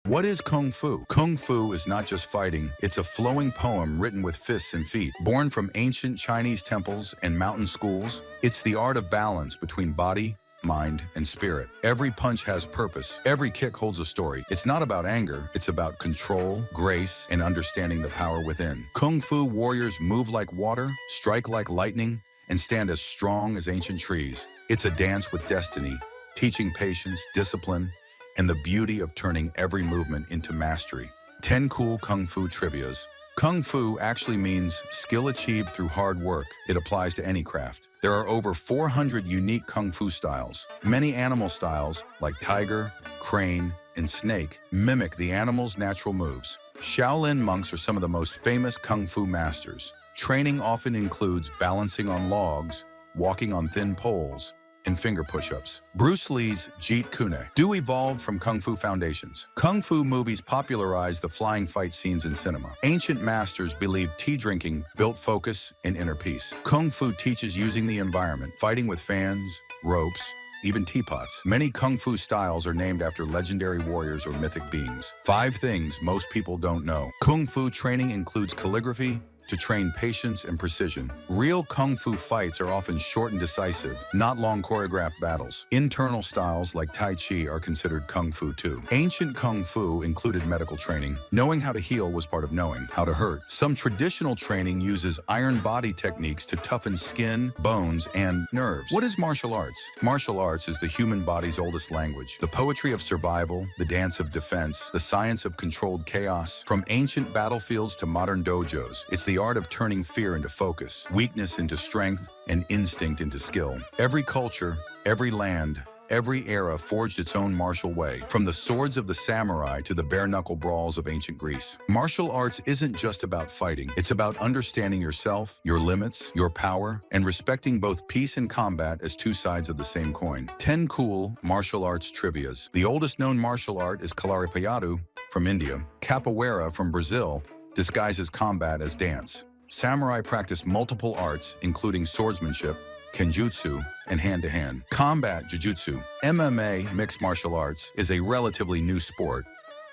What is Kung Fu? Kung Fu is not just fighting, it's a flowing poem written with fists and feet. Born from ancient Chinese temples and mountain schools, it's the art of balance between body, mind, and spirit. Every punch has purpose. Every kick holds a story. It's not about anger. It's about control, grace, and understanding the power within. Kung Fu warriors move like water, strike like lightning, and stand as strong as ancient trees. It's a dance with destiny, teaching patience, discipline, and the beauty of turning every movement into mastery. 10 cool Kung Fu trivias. Kung Fu actually means skill achieved through hard work. It applies to any craft. There are over 400 unique Kung Fu styles. Many animal styles, like tiger, crane, and snake, mimic the animal's natural moves. Shaolin monks are some of the most famous Kung Fu masters. Training often includes balancing on logs, walking on thin poles, and finger push-ups. Bruce Lee's Jeet Kune Do evolved from Kung Fu foundations. Kung Fu movies popularized the flying fight scenes in cinema. Ancient masters believed tea drinking built focus and inner peace. Kung Fu teaches using the environment, fighting with fans, ropes, even teapots. Many Kung Fu styles are named after legendary warriors or mythic beings. 5 things most people don't know. Kung Fu training includes calligraphy, to train patience and precision. Real Kung Fu fights are often short and decisive, not long choreographed battles. Internal styles like Tai Chi are considered Kung Fu too. Ancient Kung Fu included medical training. Knowing how to heal was part of knowing how to hurt. Some traditional training uses iron body techniques to toughen skin, bones, and nerves. What is martial arts? Martial arts is the human body's oldest language. The poetry of survival, the dance of defense, the science of controlled chaos. From ancient battlefields to modern dojos, it's the art of turning fear into focus, weakness into strength, and instinct into skill. Every culture, every land, every era forged its own martial way, from the swords of the samurai to the bare-knuckle brawls of ancient Greece. Martial arts isn't just about fighting. It's about understanding yourself, your limits, your power, and respecting both peace and combat as 2 sides of the same coin. 10 cool martial arts trivias. The oldest known martial art is Kalaripayattu from India, Capoeira from Brazil, disguises combat as dance. Samurai practice multiple arts, including swordsmanship, Kenjutsu, and hand-to-hand. Combat Jiu-Jitsu, MMA, mixed martial arts, is a relatively new sport,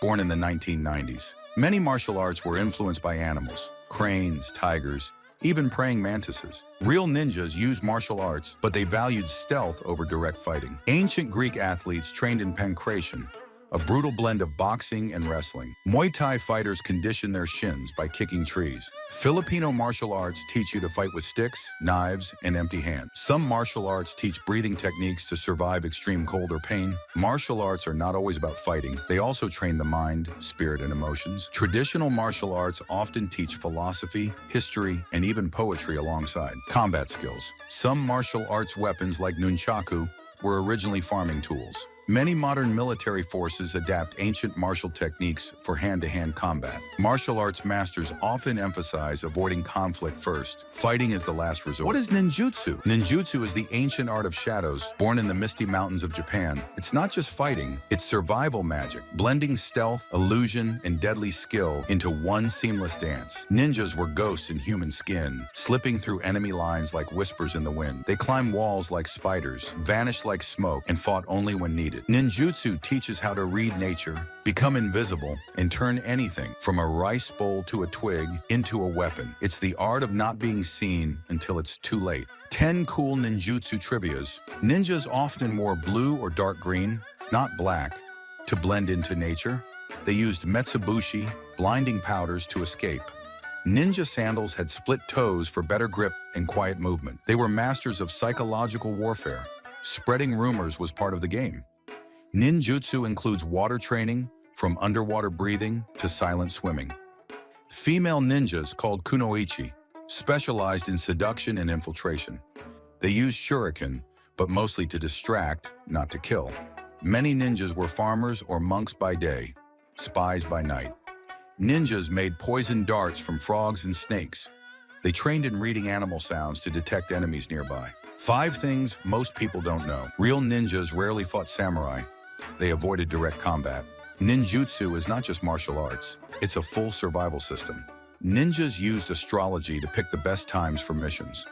born in the 1990s. Many martial arts were influenced by animals, cranes, tigers, even praying mantises. Real ninjas used martial arts, but they valued stealth over direct fighting. Ancient Greek athletes trained in pankration, a brutal blend of boxing and wrestling. Muay Thai fighters condition their shins by kicking trees. Filipino martial arts teach you to fight with sticks, knives, and empty hands. Some martial arts teach breathing techniques to survive extreme cold or pain. Martial arts are not always about fighting. They also train the mind, spirit, and emotions. Traditional martial arts often teach philosophy, history, and even poetry alongside. Combat skills. Some martial arts weapons like nunchaku were originally farming tools. Many modern military forces adapt ancient martial techniques for hand-to-hand combat. Martial arts masters often emphasize avoiding conflict first. Fighting is the last resort. What is ninjutsu? Ninjutsu is the ancient art of shadows, born in the misty mountains of Japan. It's not just fighting, it's survival magic, blending stealth, illusion, and deadly skill into one seamless dance. Ninjas were ghosts in human skin, slipping through enemy lines like whispers in the wind. They climbed walls like spiders, vanished like smoke, and fought only when needed. Ninjutsu teaches how to read nature, become invisible, and turn anything from a rice bowl to a twig into a weapon. It's the art of not being seen until it's too late. 10 cool ninjutsu trivias. Ninjas often wore blue or dark green, not black, to blend into nature. They used metsubushi, blinding powders, to escape. Ninja sandals had split toes for better grip and quiet movement. They were masters of psychological warfare. Spreading rumors was part of the game. Ninjutsu includes water training, from underwater breathing to silent swimming. Female ninjas, called kunoichi, specialized in seduction and infiltration. They used shuriken, but mostly to distract, not to kill. Many ninjas were farmers or monks by day, spies by night. Ninjas made poison darts from frogs and snakes. They trained in reading animal sounds to detect enemies nearby. 5 things most people don't know. Real ninjas rarely fought samurai. They avoided direct combat. Ninjutsu is not just martial arts. It's a full survival system. Ninjas used astrology to pick the best times for missions.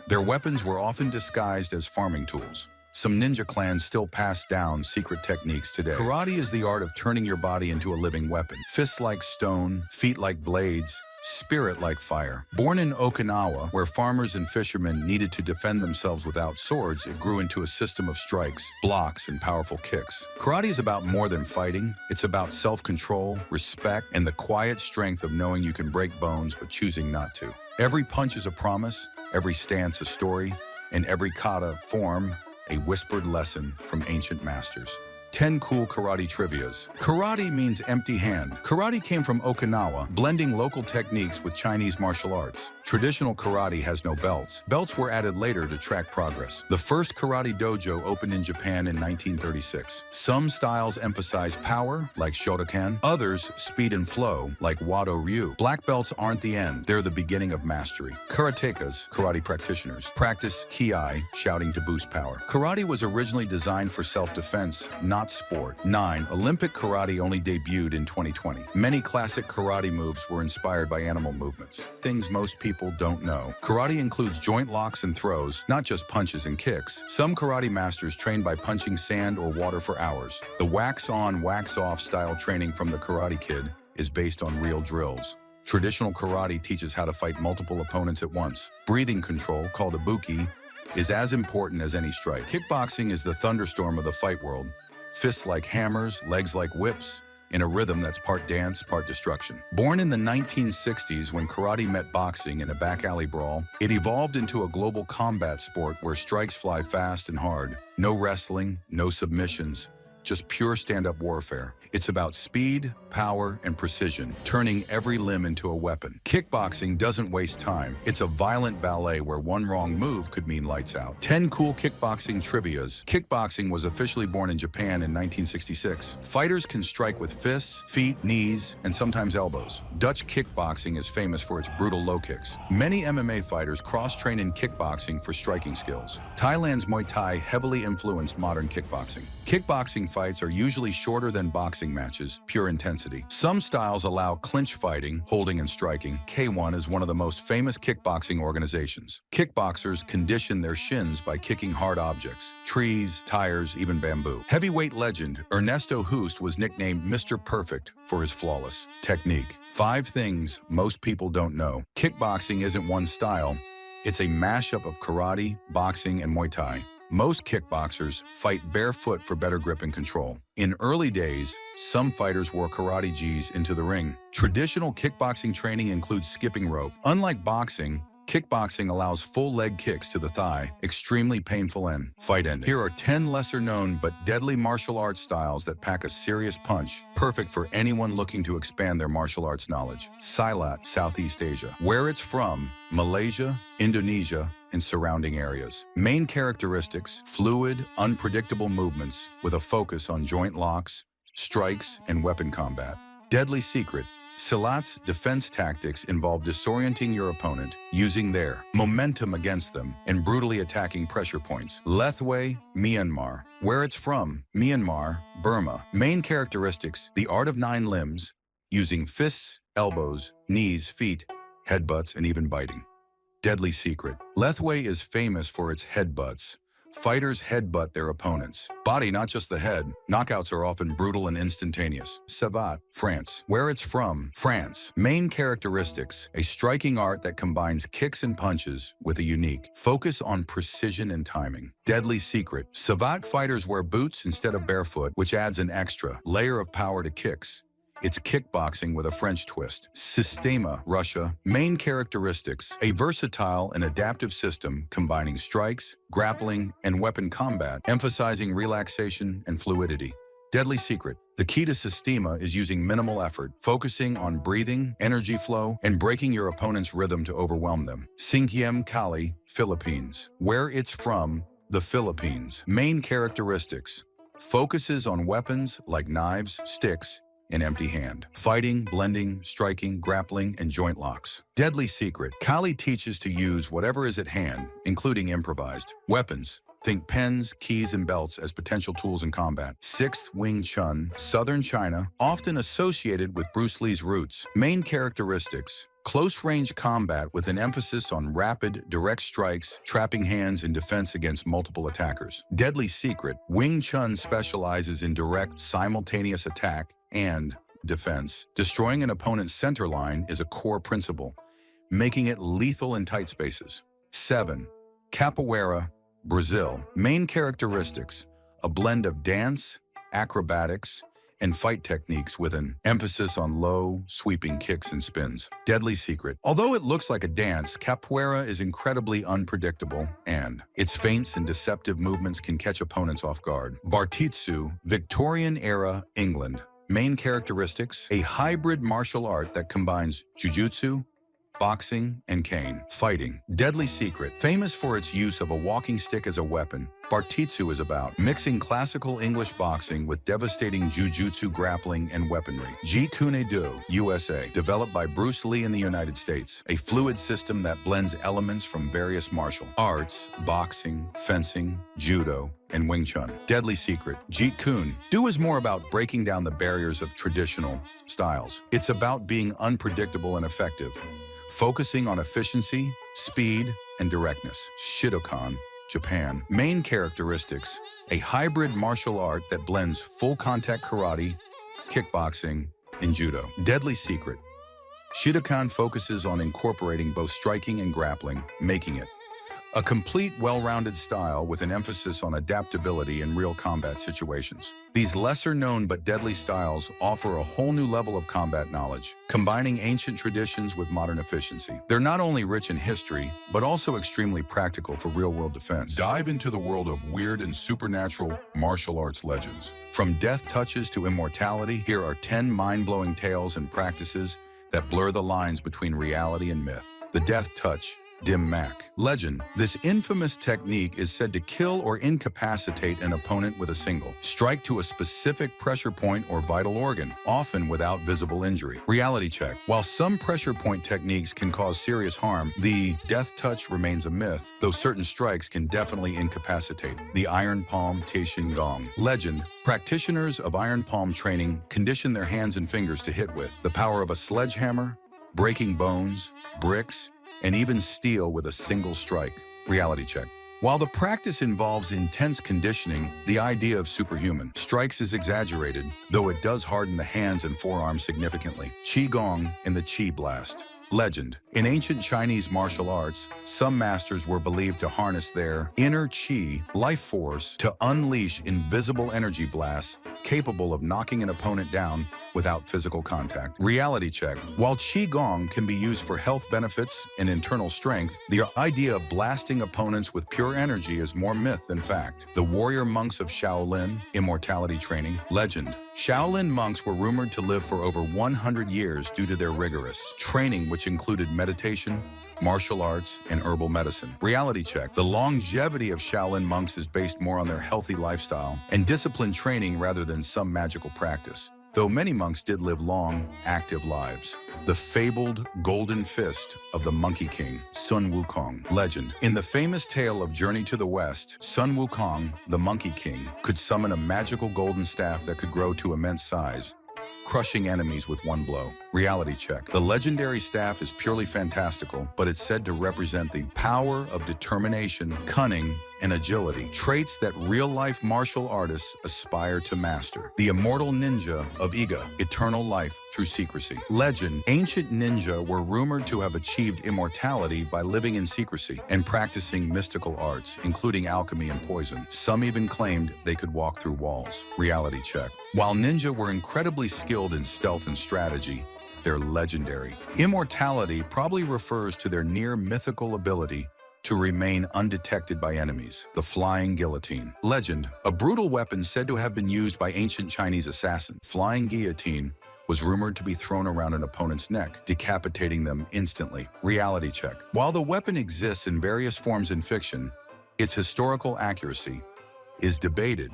Their weapons were often disguised as farming tools. some ninja clans still pass down secret techniques today. Karate is the art of turning your body into a living weapon. Fists like stone, feet like blades, spirit like fire. Born in Okinawa, where farmers and fishermen needed to defend themselves without swords, it grew into a system of strikes, blocks, and powerful kicks. Karate is about more than fighting. It's about self-control, respect, and the quiet strength of knowing you can break bones but choosing not to. Every punch is a promise, every stance a story, and every kata form a whispered lesson from ancient masters. 10 cool karate trivias. Karate means empty hand. Karate came from Okinawa, blending local techniques with Chinese martial arts. Traditional karate has no belts. Belts were added later to track progress. The first karate dojo opened in Japan in 1936. Some styles emphasize power, like Shotokan. Others, speed and flow, like Wado Ryu. Black belts aren't the end. They're the beginning of mastery. Karatekas, karate practitioners, practice ki, shouting to boost power. Karate was originally designed for self-defense, not sport. 9. Olympic karate only debuted in 2020. Many classic karate moves were inspired by animal movements. Things most people don't know. Karate includes joint locks and throws, not just punches and kicks. Some karate masters train by punching sand or water for hours. The wax-on, wax-off style training from the Karate Kid is based on real drills. Traditional karate teaches how to fight multiple opponents at once. Breathing control, called ibuki, is as important as any strike. Kickboxing is the thunderstorm of the fight world. Fists like hammers, legs like whips, in a rhythm that's part dance, part destruction. Born in the 1960s when karate met boxing in a back alley brawl, it evolved into a global combat sport where strikes fly fast and hard. No wrestling, no submissions, just pure stand-up warfare. It's about speed, power, and precision, turning every limb into a weapon. Kickboxing doesn't waste time. It's a violent ballet where one wrong move could mean lights out. 10 cool kickboxing trivias. Kickboxing was officially born in Japan in 1966. Fighters can strike with fists, feet, knees, and sometimes elbows. Dutch kickboxing is famous for its brutal low kicks. Many MMA fighters cross-train in kickboxing for striking skills. Thailand's Muay Thai heavily influenced modern kickboxing. Kickboxing fights are usually shorter than boxing matches, pure intensity. Some styles allow clinch fighting, holding and striking. K1 is one of the most famous kickboxing organizations. Kickboxers condition their shins by kicking hard objects, trees, tires, even bamboo. Heavyweight legend Ernesto Hoost was nicknamed Mr. Perfect for his flawless technique. 5 things most people don't know. Kickboxing isn't one style. It's a mashup of karate, boxing, and Muay Thai. Most kickboxers fight barefoot for better grip and control. In early days, some fighters wore karate gis into the ring. Traditional kickboxing training includes skipping rope. Unlike boxing, kickboxing allows full leg kicks to the thigh, extremely painful and fight ending. Here are 10 lesser-known but deadly martial arts styles that pack a serious punch, perfect for anyone looking to expand their martial arts knowledge. Silat, Southeast Asia. Where it's from, Malaysia, Indonesia, and surrounding areas. Main characteristics: fluid, unpredictable movements with a focus on joint locks, strikes, and weapon combat. Deadly secret: Silat's defense tactics involve disorienting your opponent, using their momentum against them, and brutally attacking pressure points. Lethwei, Myanmar. Where it's from, Myanmar, Burma. Main characteristics: the art of 9 limbs, using fists, elbows, knees, feet, headbutts, and even biting. Deadly secret: Lethwei is famous for its headbutts. Fighters headbutt their opponents. Body, not just the head. Knockouts are often brutal and instantaneous. Savate, France. Where it's from, France. Main characteristics: a striking art that combines kicks and punches with a unique focus on precision and timing. Deadly secret: Savate fighters wear boots instead of barefoot, which adds an extra layer of power to kicks. It's kickboxing with a French twist. Sistema, Russia. Main characteristics: a versatile and adaptive system combining strikes, grappling, and weapon combat, emphasizing relaxation and fluidity. Deadly secret: the key to Sistema is using minimal effort, focusing on breathing, energy flow, and breaking your opponent's rhythm to overwhelm them. Singkiem Kali, Philippines. Where it's from, the Philippines. Main characteristics: focuses on weapons like knives, sticks, an empty hand. Fighting, blending, striking, grappling, and joint locks. Deadly secret. Kali teaches to use whatever is at hand, including improvised weapons. Think pens, keys, and belts as potential tools in combat. Sixth, Wing Chun, Southern China, often associated with Bruce Lee's roots. Main characteristics: close-range combat with an emphasis on rapid, direct strikes, trapping hands, and defense against multiple attackers. Deadly secret. Wing Chun specializes in direct, simultaneous attack and defense. Destroying an opponent's center line is a core principle, making it lethal in tight spaces. 7. Capoeira, Brazil. Main characteristics: a blend of dance, acrobatics, and fight techniques with an emphasis on low, sweeping kicks and spins. Deadly secret. Although it looks like a dance, capoeira is incredibly unpredictable, and its feints and deceptive movements can catch opponents off guard. Bartitsu, Victorian-era England. Main characteristics: a hybrid martial art that combines Jiu-Jitsu, boxing, and cane. Fighting. Deadly secret. Famous for its use of a walking stick as a weapon, Bartitsu is about mixing classical English boxing with devastating Jiu-Jitsu grappling and weaponry. JUNE2025, USA. Developed by Bruce Lee in the United States. A fluid system that blends elements from various martial arts, boxing, fencing, judo, and Wing Chun. Deadly secret. Jeet Kune Do is more about breaking down the barriers of traditional styles. It's about being unpredictable and effective, focusing on efficiency, speed, and directness. Shidokan, Japan. Main characteristics: a hybrid martial art that blends full contact karate, kickboxing, and judo. Deadly secret. Shidokan focuses on incorporating both striking and grappling, making it a complete, well-rounded style with an emphasis on adaptability in real combat situations. These lesser-known but deadly styles offer a whole new level of combat knowledge, combining ancient traditions with modern efficiency. They're not only rich in history, but also extremely practical for real-world defense. Dive into the world of weird and supernatural martial arts legends. From death touches to immortality, here are 10 mind-blowing tales and practices that blur the lines between reality and myth. The Death Touch. Dim Mak. Legend. This infamous technique is said to kill or incapacitate an opponent with a single strike to a specific pressure point or vital organ, often without visible injury. Reality check. While some pressure point techniques can cause serious harm, the death touch remains a myth, though certain strikes can definitely incapacitate. The Iron Palm Teishin Gong. Legend. Practitioners of Iron Palm training condition their hands and fingers to hit with the power of a sledgehammer, breaking bones, bricks, and even steel with a single strike. Reality check. While the practice involves intense conditioning, the idea of superhuman strikes is exaggerated, though it does harden the hands and forearms significantly. Qi Gong and the Qi Blast. Legend. In ancient Chinese martial arts, some masters were believed to harness their inner qi, life force, to unleash invisible energy blasts capable of knocking an opponent down without physical contact. Reality check. While Qigong can be used for health benefits and internal strength, the idea of blasting opponents with pure energy is more myth than fact. The warrior monks of Shaolin, immortality training. Legend. Shaolin monks were rumored to live for over 100 years due to their rigorous training, which included meditation, martial arts, and herbal medicine. Reality check. The longevity of Shaolin monks is based more on their healthy lifestyle and disciplined training rather than some magical practice, though many monks did live long, active lives. The fabled golden fist of the Monkey King, Sun Wukong. Legend. In the famous tale of Journey to the West, Sun Wukong, the Monkey King, could summon a magical golden staff that could grow to immense size, crushing enemies with one blow. Reality check. The legendary staff is purely fantastical, but it's said to represent the power of determination, cunning, and agility, traits that real-life martial artists aspire to master. The immortal ninja of Iga, eternal life through secrecy. Legend. Ancient ninja were rumored to have achieved immortality by living in secrecy and practicing mystical arts, including alchemy and poison. Some even claimed they could walk through walls. Reality check. While ninja were incredibly skilled in stealth and strategy, they're legendary. Immortality probably refers to their near-mythical ability to remain undetected by enemies. The flying guillotine. Legend. A brutal weapon said to have been used by ancient Chinese assassins. Flying guillotine was rumored to be thrown around an opponent's neck, decapitating them instantly. Reality check. While the weapon exists in various forms in fiction, its historical accuracy is debated,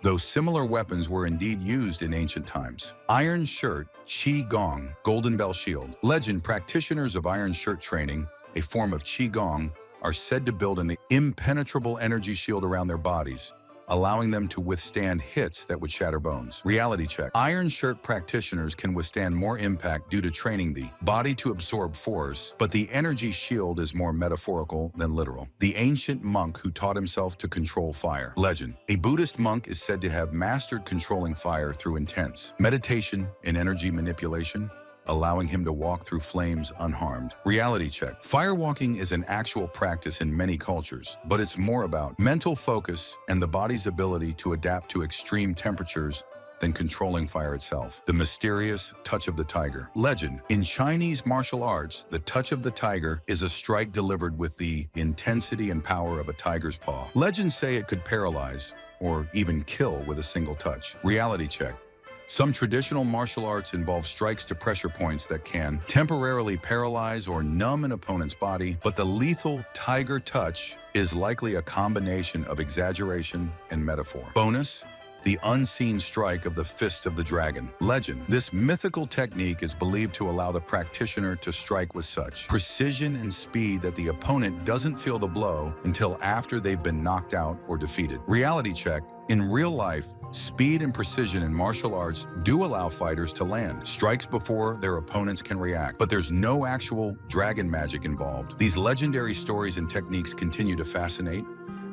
though similar weapons were indeed used in ancient times. Iron Shirt, Qi Gong, Golden Bell Shield. Legend: practitioners of Iron Shirt training, a form of Qi Gong, are said to build an impenetrable energy shield around their bodies, allowing them to withstand hits that would shatter bones. Reality check. Iron Shirt practitioners can withstand more impact due to training the body to absorb force, but the energy shield is more metaphorical than literal. The ancient monk who taught himself to control fire. Legend: a Buddhist monk is said to have mastered controlling fire through intense meditation and energy manipulation, allowing him to walk through flames unharmed. Reality check. Firewalking is an actual practice in many cultures, but it's more about mental focus and the body's ability to adapt to extreme temperatures than controlling fire itself. The mysterious touch of the tiger. Legend: in Chinese martial arts, the touch of the tiger is a strike delivered with the intensity and power of a tiger's paw. Legends say it could paralyze or even kill with a single touch. Reality check. Some traditional martial arts involve strikes to pressure points that can temporarily paralyze or numb an opponent's body, but the lethal tiger touch is likely a combination of exaggeration and metaphor. Bonus: the unseen strike of the fist of the dragon. Legend: this mythical technique is believed to allow the practitioner to strike with such precision and speed that the opponent doesn't feel the blow until after they've been knocked out or defeated. Reality check. In real life, speed and precision in martial arts do allow fighters to land strikes before their opponents can react, but there's no actual dragon magic involved. These legendary stories and techniques continue to fascinate,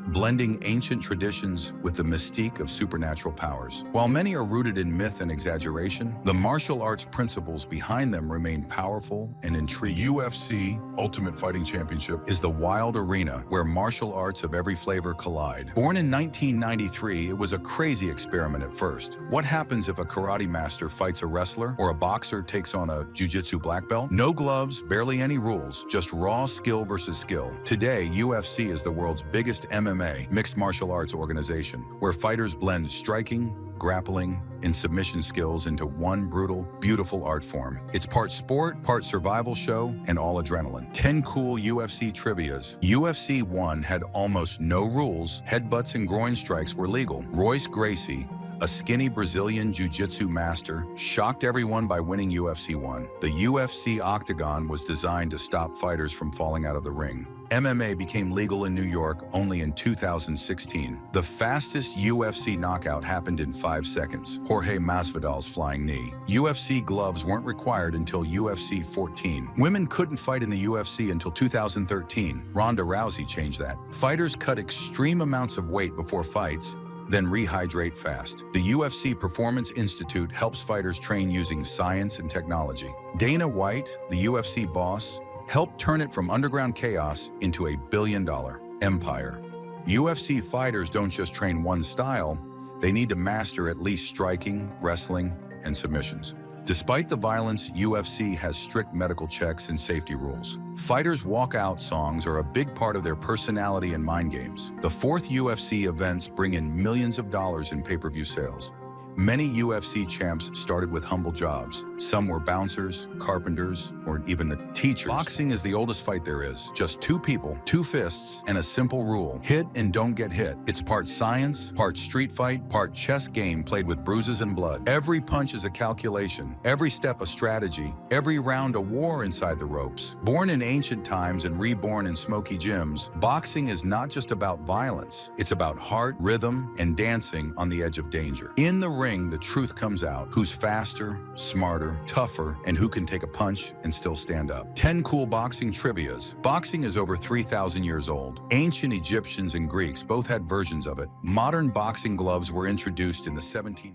blending ancient traditions with the mystique of supernatural powers. While many are rooted in myth and exaggeration, the martial arts principles behind them remain powerful and intriguing. The UFC Ultimate Fighting Championship is the wild arena where martial arts of every flavor collide. Born in 1993, it was a crazy experiment at first. What happens if a karate master fights a wrestler or a boxer takes on a jiu-jitsu black belt? No gloves, barely any rules, just raw skill versus skill. Today, UFC is the world's biggest MMA, mixed martial arts organization, where fighters blend striking, grappling, and submission skills into one brutal, beautiful art form. It's part sport, part survival show, and all adrenaline. 10 cool UFC trivias. UFC 1 had almost no rules. Headbutts and groin strikes were legal. Royce Gracie, a skinny Brazilian jiu-jitsu master, shocked everyone by winning UFC 1. The UFC Octagon was designed to stop fighters from falling out of the ring. MMA became legal in New York only in 2016. The fastest UFC knockout happened in 5 seconds, Jorge Masvidal's flying knee. UFC gloves weren't required until UFC 14. Women couldn't fight in the UFC until 2013. Ronda Rousey changed that. Fighters cut extreme amounts of weight before fights, then rehydrate fast. The UFC Performance Institute helps fighters train using science and technology. Dana White, the UFC boss, helped turn it from underground chaos into a billion-dollar empire. UFC fighters don't just train one style, they need to master at least striking, wrestling, and submissions. Despite the violence, UFC has strict medical checks and safety rules. Fighters' walkout songs are a big part of their personality and mind games. The 4th UFC events bring in millions of dollars in pay-per-view sales. Many UFC champs started with humble jobs. Some were bouncers, carpenters, or even teachers. Boxing is the oldest fight there is. Just 2 people, 2 fists, and a simple rule: hit and don't get hit. It's part science, part street fight, part chess game played with bruises and blood. Every punch is a calculation, every step a strategy, every round a war inside the ropes. Born in ancient times and reborn in smoky gyms, boxing is not just about violence. It's about heart, rhythm, and dancing on the edge of danger. In the ring, the truth comes out: who's faster, smarter, tougher, and who can take a punch and still stand up. 10 cool boxing trivias. Boxing is over 3,000 years old. Ancient Egyptians and Greeks both had versions of it. Modern boxing gloves were introduced in the 17th